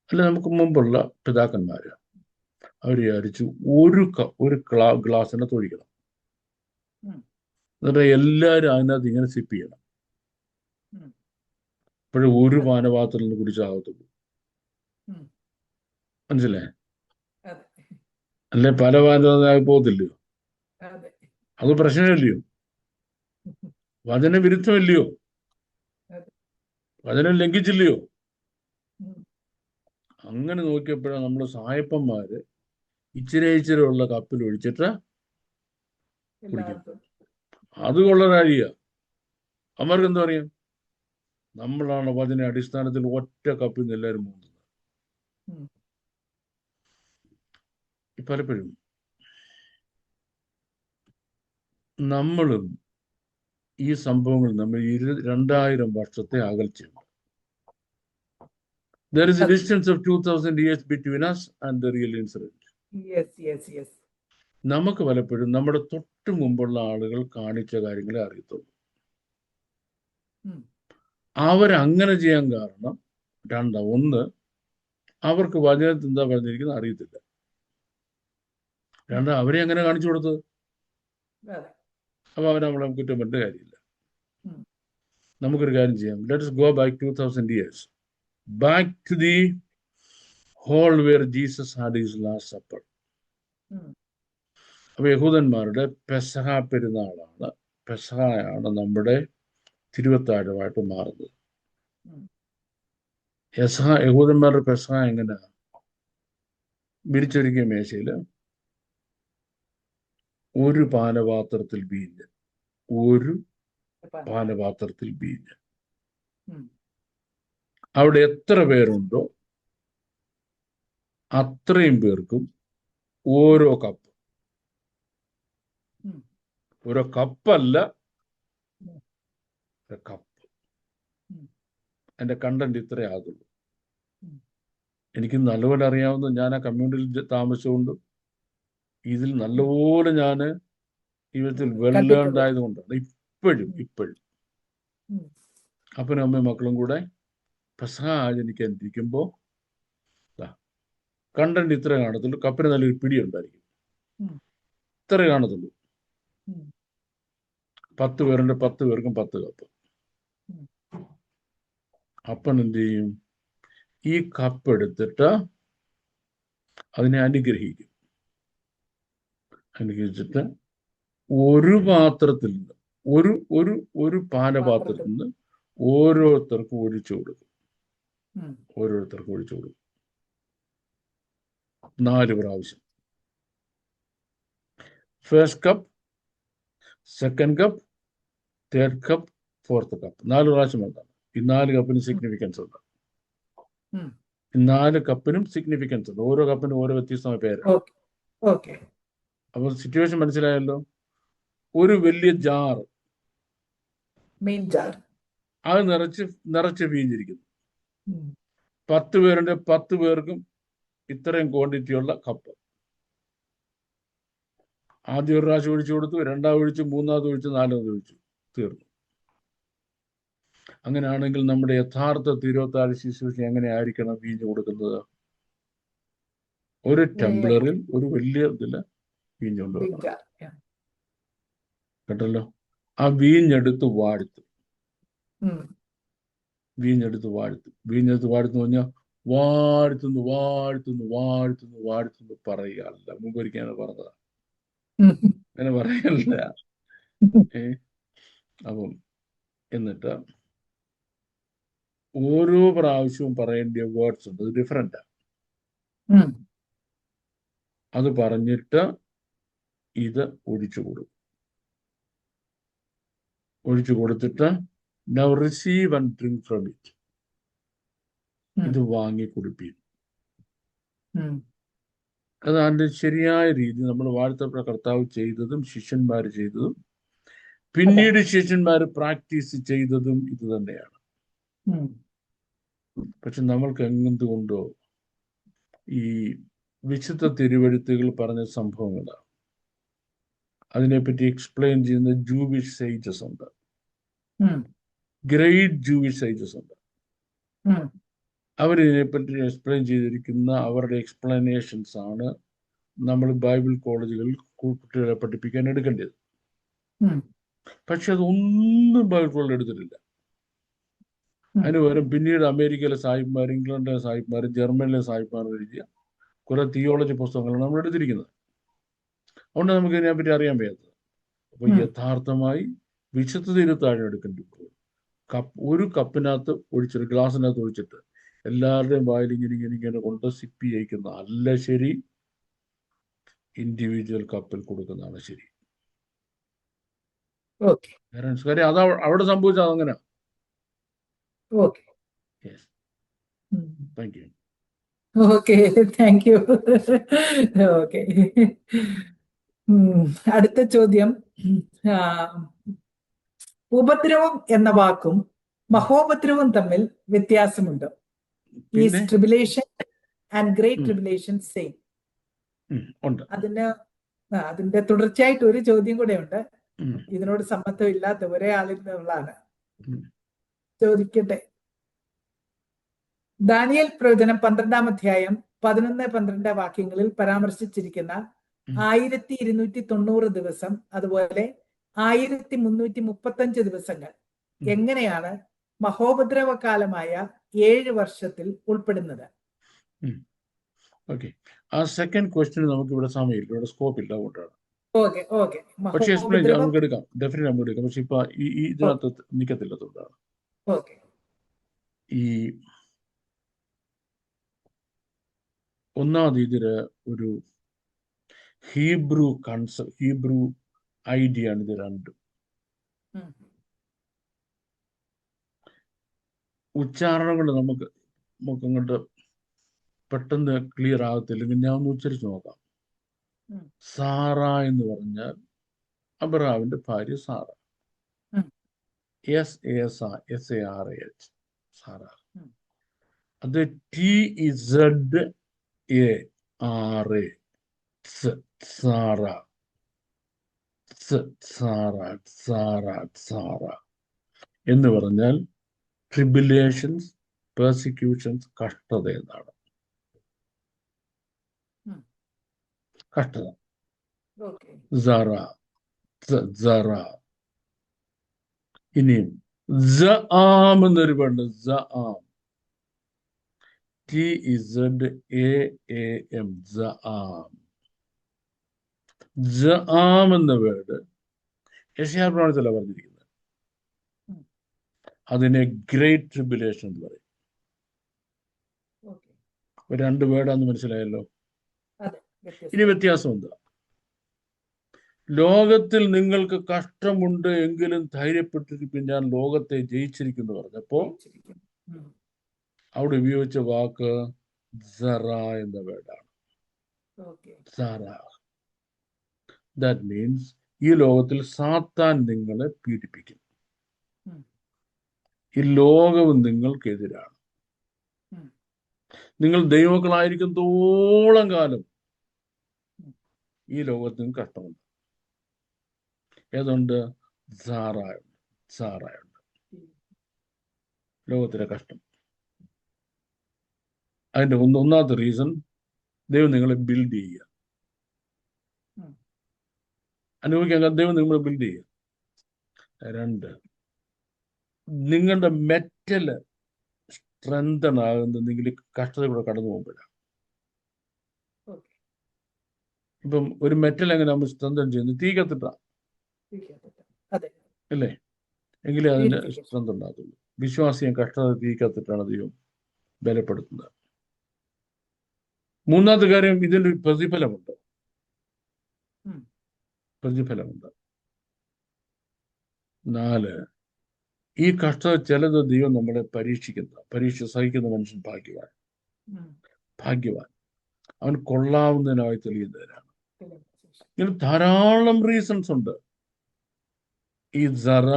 അല്ല നമുക്ക് മുമ്പുള്ള പിതാക്കന്മാര് അവർ വിചാരിച്ചു ഒരു ഗ്ലാസ്സിനെ തൊഴിക്കണം, എന്നിട്ട് എല്ലാവരും അതിനകത്ത് ഇങ്ങനെ സിപ്പ് ചെയ്യണം. അപ്പോഴും ഒരു പാനപാത്രത്തിൽ നിന്ന് കുടിച്ചാകത്തുള്ളൂ. മനസ്സിലായേ? അല്ലെ പല പാനപാത്രമായി പോകത്തില്ലയോ? അത് പ്രശ്നമില്ലയോ? വചന വിരുദ്ധമല്ലയോ? വചനം ലംഘിച്ചില്ലയോ? അങ്ങനെ നോക്കിയപ്പോഴാണ് നമ്മുടെ സായപ്പന്മാര് ഇച്ചിരി ഉള്ള കപ്പിൽ ഒഴിച്ചിട്ട് കുടിക്കും. അത് കൊള്ളരാഴിയ. അവർക്ക് എന്താ പറയാം? നമ്മളാണ് വചന അടിസ്ഥാനത്തിൽ ഒറ്റ കപ്പിൽ നിന്ന് എല്ലാവരും പോകുന്നത്. പലപ്പോഴും നമ്മളും ഈ സംഭവങ്ങൾ നമ്മൾ 2000 വർഷത്തെ അകൽച്ചയുണ്ട്. There is a distance of 2000 years between us and the real incident. Yes. നമുക്ക് പലപ്പോഴും നമ്മുടെ തൊട്ട് മുമ്പുള്ള ആളുകൾ കാണിച്ച കാര്യങ്ങളെ അറിയത്തുള്ളൂ. അവരങ്ങനെ ചെയ്യാൻ കാരണം ഒന്ന്, അവർക്ക് വചനത്തിൽ എന്താ പറഞ്ഞിരിക്കുന്നത് അറിയത്തില്ല. അവരെ അങ്ങനെ കാണിച്ചു കൊടുത്തത്. അപ്പൊ അവരെ നമ്മളെ കുറ്റം പറഞ്ഞ കാര്യമില്ല. നമുക്കൊരു കാര്യം ചെയ്യാം. Let us go back 2000 years. Back to the hall where Jesus had his last supper. അപ്പൊ യഹൂദന്മാരുടെ പെസഹ പെരുന്നാളാണ്, പെസഹയാണ് നമ്മുടെ തിരുവത്താഴമായിട്ട് മാറുന്നത്. യഹൂദന്മാരുടെ പെസഹ എങ്ങനെ? വിരിച്ചൊരുക്കിയ മേശയില് ഒരു പാനപാത്രത്തിൽ വീഞ്ഞ്, ഒരു പാനപാത്രത്തിൽ വീഞ്ഞ്. അവിടെ എത്ര പേരുണ്ടോ അത്രയും പേർക്കും ഓരോ കപ്പ്. ഓരോ കപ്പല്ല, കപ്പ്. എൻ്റെ കണ്ടന്റ് ഇത്രേ ആകുള്ളൂ. എനിക്ക് നല്ലപോലെ അറിയാവുന്ന, ഞാൻ ആ കമ്മ്യൂണിറ്റിയിൽ താമസിച്ചുകൊണ്ട് ഇതിൽ നല്ലപോലെ ഞാൻ ജീവിതത്തിൽ വെൽ ലേൺഡ് ആയതുകൊണ്ടാണ് ഇപ്പോഴും അപ്പനും അമ്മയും മക്കളും കൂടെ പെസഹ ആചരിക്കാൻ ഇരിക്കുമ്പോൾ കണ്ടന്റ് ഇത്ര കാണത്തുള്ളൂ. കപ്പിന് നല്ലൊരു പിടി ഉണ്ടായിരിക്കും. ഇത്ര കാണത്തുള്ളൂ. 10 പേരുണ്ട്, 10 പേർക്കും 10 കപ്പ്. അപ്പൻ എന്ത് ചെയ്യും? ഈ കപ്പ് എടുത്തിട്ട് അതിനെ അനുഗ്രഹിക്കും. അനുഗ്രഹിച്ചിട്ട് ഒരു പാത്രത്തിൽ നിന്ന് ഒരു പാനപാത്രത്തിൽ നിന്ന് ഓരോരുത്തർക്കും ഒഴിച്ചു കൊടുക്കും. 4 പ്രാവശ്യം. First cup, second cup, third cup, fourth cup. 4 പ്രാവശ്യം എന്താണ്? ഈ 4 കപ്പിന് സിഗ്നിഫിക്കൻസ് ഉണ്ട്. 4 കപ്പിനും സിഗ്നിഫിക്കൻസ് ഉണ്ട്. ഓരോ കപ്പിനും ഓരോ വ്യത്യസ്തമായ പേര്. അപ്പൊ സിറ്റുവേഷൻ മനസ്സിലായല്ലോ. ഒരു വലിയ ജാർ, അത് നിറച്ച് വീഞ്ഞിരിക്കുന്നു. 10 പേരുണ്ട്, 10 പേർക്കും ഇത്രയും ക്വാണ്ടിറ്റിയുള്ള കപ്പ്. ആദ്യം ഒരു പ്രാവശ്യം ഒഴിച്ചു കൊടുത്തു, രണ്ടാമത് ഒഴിച്ചു, മൂന്നാമത് ഒഴിച്ചു, നാലാമത് ഒഴിച്ചു. തീർന്നു. അങ്ങനെയാണെങ്കിൽ നമ്മുടെ യഥാർത്ഥ തിരുവത്താഴ് ശുശ്രൂഷ എങ്ങനെ ആയിരിക്കണം വീഞ്ഞു കൊടുക്കുന്നത്? ഒരു ടംബ്ലറിൽ ഒരു വലിയ ഇതില് വീഞ്ഞ് കൊണ്ടുവരണം. കേട്ടല്ലോ? ആ വീഞ്ഞെടുത്ത് വാഴ്ത്തും. വീഞ്ഞെടുത്ത് പറഞ്ഞാൽ വാഴ്ത്തുന്നു പറയുകയല്ല. മുമ്പൊരിക്കൽ പറഞ്ഞതാ, അങ്ങനെ പറയല്ല. അപ്പം എന്നിട്ട് ഓരോ പ്രാവശ്യവും പറയേണ്ട വേർഡ്സ് ഉണ്ട്, അത് ഡിഫറെന്റാ. അത് പറഞ്ഞിട്ട് ഇത് ഒഴിച്ചു കൊടുത്തിട്ട് now receive and drink from it. ഇത് വാങ്ങി കുടിപ്പീൻ. അത് അതിന്റെ ശരിയായ രീതി നമ്മൾ വാഴ്ത്തപ്പെട്ട കർത്താവ് ചെയ്തതും ശിഷ്യന്മാർ ചെയ്തതും പിന്നീട് ശിഷ്യന്മാർ പ്രാക്ടീസ് ചെയ്തതും ഇത് തന്നെയാണ്. പക്ഷെ നമ്മൾക്ക് എന്തുകൊണ്ടോ ഈ വിശുദ്ധ തിരുവെഴുത്തുകൾ പറഞ്ഞ സംഭവങ്ങളാണ്, അതിനെപ്പറ്റി എക്സ്പ്ലെയിൻ ചെയ്യുന്ന ജൂവിഷ് സേജസ് ഉണ്ട്, ഗ്രേറ്റ് ജൂവിഷ് സേജസ് ഉണ്ട്. അവരിതിനെപ്പറ്റി എക്സ്പ്ലെയിൻ ചെയ്തിരിക്കുന്ന അവരുടെ എക്സ്പ്ലനേഷൻസ് ആണ് നമ്മൾ ബൈബിൾ കോളേജുകളിൽ കുട്ടികളെ പഠിപ്പിക്കാൻ എടുക്കേണ്ടത്. പക്ഷെ അതൊന്നും ബൈബിൾ കോളേജിൽ എടുത്തിട്ടില്ല. അതിന് പകരം പിന്നീട് അമേരിക്കയിലെ സാഹിബ്മാർ, ഇംഗ്ലണ്ടിലെ സാഹിബ്മാർ, ജർമ്മനിലെ സാഹിബ്മാർ എഴുതിയ കുറെ തിയോളജി പുസ്തകങ്ങളാണ് നമ്മൾ എടുത്തിരിക്കുന്നത്. അതുകൊണ്ട് നമുക്ക് ഇതിനെപ്പറ്റി അറിയാൻ വയ്യാത്തത്. അപ്പൊ യഥാർത്ഥമായി വിശുദ്ധ തിരുത്താഴം എടുക്കേണ്ടത് ഒരു കപ്പിനകത്ത് ഒഴിച്ചിട്ട്, ഗ്ലാസിനകത്ത് ഒഴിച്ചിട്ട് എല്ലാവരുടെയും വായിൽ ഇങ്ങനെ കൊണ്ട് സിപ്പി ചെയ്യിക്കുന്ന അല്ല ശരി, ഇൻഡിവിജ്വൽ കപ്പിൽ കൊടുക്കുന്നതാണ് ശരി. കാര്യം അത് അവിടെ സംഭവിച്ചത് അങ്ങനെ. Thank you. Okay, thank you. Okay, അടുത്ത ചോദ്യം. ഉപദ്രവം എന്ന വാക്കും മഹോപദ്രവം തമ്മിൽ വ്യത്യാസമുണ്ട്. Is tribulation and great tribulation same? അതിന്റെ തുടർച്ചയായിട്ട് ഒരു ചോദ്യം കൂടെ ഉണ്ട്. ഇതിനോട് സമ്മതം ഇല്ലാത്ത ഒരേ ആളിൽ നിന്നുള്ളതാണ്. ചോദിക്കട്ടെ. ദാനിയേൽ പ്രവചനം 12-ാം അധ്യായം 11-12 വാക്യങ്ങളിൽ പരാമർശിച്ചിരിക്കുന്ന 1290 ദിവസം, അതുപോലെ 1335 ദിവസങ്ങൾ എങ്ങനെയാണ് മഹോപദ്രവകാലമായ 7 വർഷത്തിൽ ഉൾപ്പെടുന്നത്? ആ സെക്കൻഡ് ക്വസ്റ്റ്യൻ നമുക്ക് ഇവിടെ സമയമില്ല, ഇവിടെ സ്കോപ്പ് ഇല്ല, അതുകൊണ്ടാണ്. പക്ഷേ നമുക്ക് എടുക്കാം, ഡെഫിനറ്റ് നമുക്ക് എടുക്കാം. പക്ഷെ ഇപ്പൊ ഇതിനകത്ത് നിൽക്കത്തില്ലതുകൊണ്ടാണ്. ഈ ഒന്നാമത് ഇതില് ഒരു ഹീബ്രു കൺസെപ്റ്റ്, ഹീബ്രു ഐഡിയ ആണ് ഇത് രണ്ടും. ഉച്ചാരണം കൊണ്ട് നമുക്ക് അങ്ങോട്ട് പെട്ടെന്ന് ക്ലിയർ ആകത്തില്ലെങ്കിൽ ഞാൻ ഒന്ന് ഉച്ചരിച്ച് നോക്കാം. സാറ എന്ന് പറഞ്ഞാൽ അബ്രഹാമിന്റെ ഭാര്യ സാറ, SARAH, സാറ. അത് TZARA, സാറ എന്ന് പറഞ്ഞാൽ ട്രിബുലേഷൻസ്, പെർസിക്യൂഷൻസ്, കഷ്ടത എന്നാണ്. കഷ്ടത. സറ. ഇനിയും സആം എന്നൊരു പേരുണ്ട്. സആം, TZAAM, സആം. സആം എന്ന വേർഡ് യെശയ്യാ പ്രവചനത്തില പറഞ്ഞിരിക്കുന്നത്. അതിനെ ഗ്രേറ്റ് ട്രിബുലേഷൻ എന്ന് പറയും. രണ്ട് വേർഡാന്ന് മനസ്സിലായല്ലോ. ഇനി വ്യത്യാസം എന്താ? ലോകത്തിൽ നിങ്ങൾക്ക് കഷ്ടമുണ്ട് എങ്കിലും ധൈര്യപ്പെട്ടിരിക്കും, ഞാൻ ലോകത്തെ ജയിച്ചിരിക്കുന്നു പറഞ്ഞപ്പോ അവിടെ ഉപയോഗിച്ച വാക്ക് സറ എന്ന വേർഡാണ്. സറ. ദാറ്റ് മീൻസ് ഈ ലോകത്തിൽ സാത്താൻ നിങ്ങളെ പീഡിപ്പിക്കും, ഈ ലോകവും നിങ്ങൾക്കെതിരാണ്. നിങ്ങൾ ദൈവമക്കളായിരിക്കുന്തോളം കാലം ഈ ലോകത്തിന് കഷ്ടമുണ്ട്. ഏതുണ്ട്? സാറ. സാറായുണ്ട്. ലോകത്തിലെ കഷ്ടം. അതിന്റെ ഒന്നാമത്തെ റീസൺ, ദൈവം നിങ്ങളെ ബിൽഡ് ചെയ്യുക. അനുഭവിക്കാൻ ദൈവം നിങ്ങളെ ബിൽഡ് ചെയ്യുക. 2, നിങ്ങളുടെ മെറ്റല് സ്ട്രെങ്തൺ ആകുന്നത് നിങ്ങൾ കഷ്ടത കൂടെ കടന്നു പോകുമ്പോഴാണ്. ഇപ്പം ഒരു മെറ്റൽ എങ്ങനെ നമ്മൾ സ്ട്രെങ്തൺ ചെയ്യുന്നത്? തീ കത്തിട്ടാ അല്ലേ? എങ്കിലേ അതിന് സ്ട്രെങ്ത് ഉണ്ടാകുള്ളൂ. വിശ്വാസിയെ കഷ്ടത തീ കത്തിട്ടാണ് ദൈവം ബലപ്പെടുത്തുന്നത്. മൂന്നാമത്തെ കാര്യം, ഇതിൻ്റെ ഒരു പ്രതിഫലമുണ്ട്. പ്രതിഫലമുണ്ട്. 4, ഈ കഷ്ടത ചിലത് ദൈവം നമ്മളെ പരീക്ഷ സഹിക്കുന്ന മനുഷ്യൻ ഭാഗ്യവാൻ. അവൻ കൊള്ളാവുന്നതിനായി തെളിയുന്നതിനാണ്. ഇങ്ങനെ ധാരാളം റീസൺസ് ഉണ്ട് ഈ സറ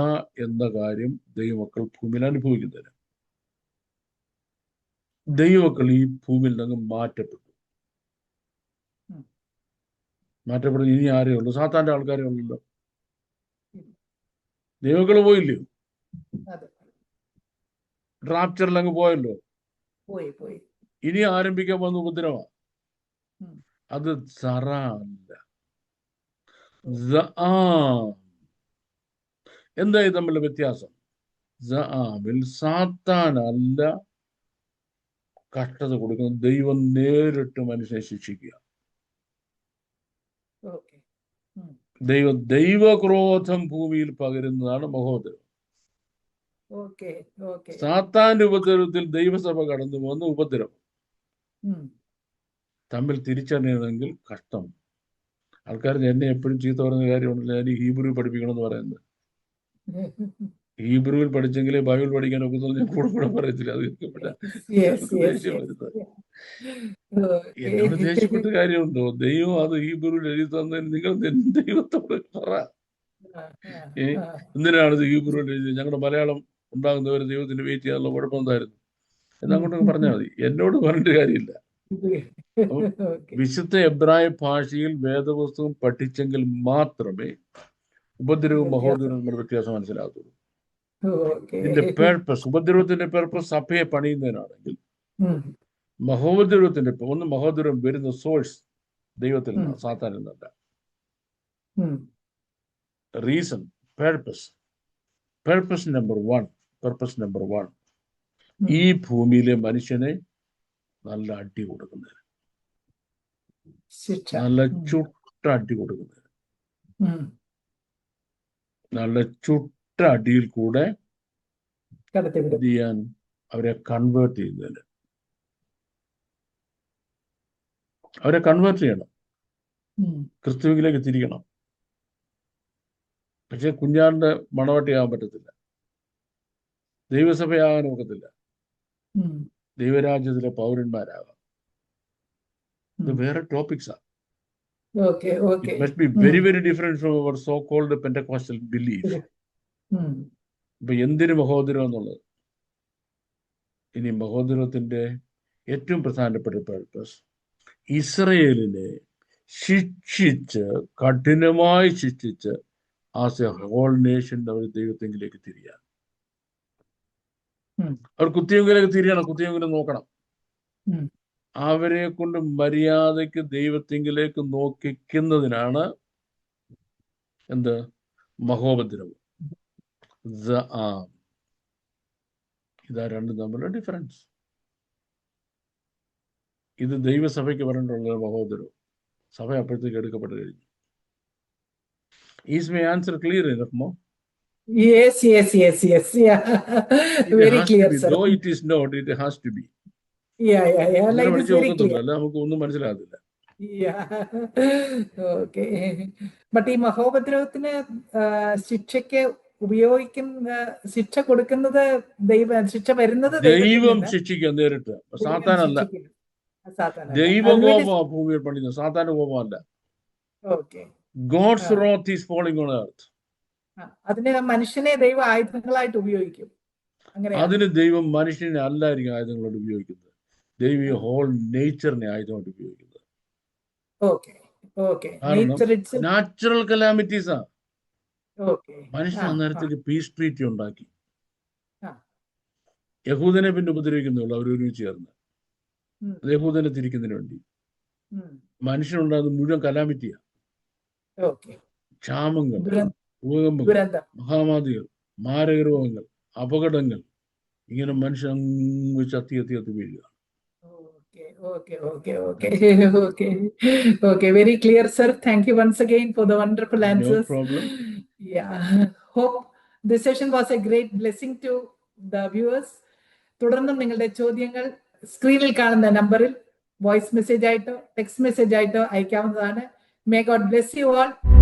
എന്ന കാര്യം ദൈവമക്കൾ ഭൂമിയിൽ അനുഭവിക്കുന്നതിന്. ദൈവമക്കൾ ഈ ഭൂമിയിൽ നിന്ന് മാറ്റപ്പെടുന്നു. ഇനി ആരേ ഉള്ളൂ? സാത്താന്റെ ആൾക്കാരേ ഉള്ളല്ലോ. ദൈവമക്കൾ പോയില്ലയോ? റാപ്ചറിൽ അങ്ങ് പോയല്ലോ. ഇനി ആരംഭിക്കാൻ വന്ന ഉപദ്രവ. അത് സറ അല്ല, എന്തായി തമ്മിലുള്ള വ്യത്യാസം? സആമിൽ സാത്താനല്ല കഷ്ടത കൊടുക്കുന്നത്, ദൈവം നേരിട്ട് മനുഷ്യനെ ശിക്ഷിക്കുക. ദൈവക്രോധം ഭൂമിയിൽ പകരുന്നതാണ് മഹോദരം. സാത്താന്റെ ഉപദ്രവത്തിൽ ദൈവസഭ കടന്നു പോകുന്ന ഉപദ്രവം തമ്മിൽ തിരിച്ചറിയണമെങ്കിൽ കഷ്ടം. ആൾക്കാർ എന്നെ എപ്പോഴും ചീത്ത പറയുന്ന കാര്യമുണ്ടല്ലോ, ഞാൻ ഹീബ്രു പഠിപ്പിക്കണമെന്ന് പറയുന്നത്. ഹീബ്രുവിൽ പഠിച്ചെങ്കിലേ ബൈബിൾ പഠിക്കാൻ ഒക്കത്തുള്ളൂ. ഞാൻ കൂടെ പറയത്തില്ല. അത് ദേഷ്യം വരുന്നത്. എന്നോട് ദേഷ്യപ്പെട്ട കാര്യമുണ്ടോ? ദൈവം അത് ഹീബ്രുവിൽ എഴുതി തന്നതിന് നിങ്ങൾ ദൈവത്തോട് പറ. എന്തിനാണ് ഇത് ഹീബ്രുവിൽ എഴുതി? ഞങ്ങളുടെ മലയാളം ഉണ്ടാകുന്നവരെ ദൈവത്തിന് വെയിറ്റ് ചെയ്യാനുള്ള കുഴപ്പം എന്തായിരുന്നു എന്നങ്ങോട്ടൊക്കെ പറഞ്ഞാൽ മതി. എന്നോട് പറഞ്ഞിട്ട് കാര്യമില്ല. വിശുദ്ധ എബ്രായ ഭാഷയിൽ വേദപുസ്തകം പഠിച്ചെങ്കിൽ മാത്രമേ ഉപദ്രവവും മഹോദരവും തമ്മിൽ വ്യത്യാസം മനസ്സിലാകത്തുള്ളൂ. ഇതിന്റെ പേർപ്പസ്, ഉപദ്രവത്തിന്റെ പേർപ്പസ് സഭയെ പണിയുന്നതിനാണെങ്കിൽ, മഹോദരത്തിന്റെ മഹോദരം വരുന്ന സോഴ്സ് ദൈവത്തിൽ നിന്നാണ്, സാത്താനിൽ നിന്നല്ല. റീസൺ, പേർപ്പസ് നമ്പർ 1, ഈ ഭൂമിയിലെ മനുഷ്യനെ നല്ല അടി കൊടുക്കുന്നതിന്, നല്ല ചുട്ട അടി കൊടുക്കുന്നതിന്, നല്ല ചുട്ട അടിയിൽ കൂടെ ചെയ്യാൻ അവരെ കൺവേർട്ട് ചെയ്യുന്നതിന്, അവരെ കൺവേർട്ട് ചെയ്യണം, ക്രിസ്തുവിലേക്ക് തിരിക്കണം. പക്ഷെ കുഞ്ഞാറിന്റെ മണവാട്ടിയാകാൻ പറ്റത്തില്ല, ദൈവസഭയാകാൻ ഒക്കത്തില്ല, ദൈവരാജ്യത്തിലെ പൗരന്മാരാകാം. ഇത് വേറെ ടോപ്പിക്സാണ്. It must be very, very different from our so-called Pentecostal belief. ഇപ്പൊ എന്തിനു മഹോദരം എന്നുള്ളത്? ഇനി മഹോദരത്തിന്റെ ഏറ്റവും പ്രധാനപ്പെട്ട പർപ്പസ്, ഇസ്രയേലിനെ കഠിനമായി ശിക്ഷിച്ച് ആസ് എ ഹോൾ നേഷൻ അവർ ദൈവത്തെങ്കിലേക്ക് തിരിയാൻ. അവർ കുത്തിയെങ്കിലേക്ക് തിരിയണം, കുത്തിയെങ്കിലും നോക്കണം. അവരെ കൊണ്ട് മര്യാദയ്ക്ക് ദൈവത്തെങ്കിലേക്ക് നോക്കിക്കുന്നതിനാണ് എന്ത്? മഹോപദ്രവം. ഇതാ രണ്ടും തമ്മിലുള്ള ഡിഫറൻസ്. ഇത് ദൈവസഭയ്ക്ക് പറഞ്ഞിട്ടുള്ള മഹോദരവും, സഭ അപ്പോഴത്തേക്ക് എടുക്കപ്പെട്ട് കഴിഞ്ഞു. Is my answer clear enough, Mo? Yes. Yeah. Very clear, sir. Though it is not, it has to be. Yeah. Like this, very clear. നമുക്ക് ഒന്നും മനസ്സിലാകത്തില്ല. Okay. But ഈ മഹോപദ്രവത്തിന് ശിക്ഷയ്ക്ക് ഉപയോഗിക്കുന്ന, ശിക്ഷ കൊടുക്കുന്നത് ശിക്ഷ വരുന്നത് ദൈവം ശിക്ഷിക്കാൻ നേരിട്ട്, സാത്താനല്ല. ദൈവകോപം ഭൂമിയിൽ പണിയുന്നത്, സാത്താന്റെ കോപമല്ല. God's wrath is falling on earth. അതിന് മനുഷ്യനെ ദൈവം ആയുധങ്ങളായിട്ട് ഉപയോഗിക്കും. അതിന് ദൈവം മനുഷ്യനെ അല്ലായിരിക്കും ആയുധങ്ങളായിട്ട് ഉപയോഗിക്കുന്നത്, ദൈവം ഹോൾ നേച്ചറിനെ ആയുധമായിട്ട് ഉപയോഗിക്കുന്നത്. നാച്ചുറൽ കലാമിറ്റീസാ. Okay. മനുഷ്യൻ അന്നേരത്തേക്ക് പീസ് ട്രീറ്റി ഉണ്ടാക്കി. ആ. യഹൂദനെ പിന്നെ ഉപദ്രവിക്കുന്നുള്ളൂ അവരൊരുമിച്ച് ചേർന്ന്. ഉം. യഹൂദനെ തിരിക്കുന്നതിന് വേണ്ടി. ഉം. മനുഷ്യനുണ്ടാകുന്ന മുഴുവൻ കലാമിറ്റിയാ. Okay. ക്ഷാമങ്ങൾ, ദുരന്തം. ഭൂകമ്പങ്ങൾ, ദുരന്തം. മഹാമാരികൾ, മാരകരോഗങ്ങൾ, അപകടങ്ങൾ, ഇങ്ങനെ മനുഷ്യൻ അങ്ങ് ചത്തി വീഴുക. Okay, okay, okay, okay, okay, okay. Very clear, sir. Thank you once again for the wonderful No answers. problem. Yeah. Hope this session was a great blessing to the viewers. തുടർന്നും നിങ്ങളുടെ ചോദ്യങ്ങൾ സ്ക്രീനിൽ കാണുന്ന നമ്പറിൽ വോയിസ് മെസ്സേജ് ആയിട്ടോ text message ആയിട്ടോ അയക്കാവുന്നതാണ്. May God bless you all.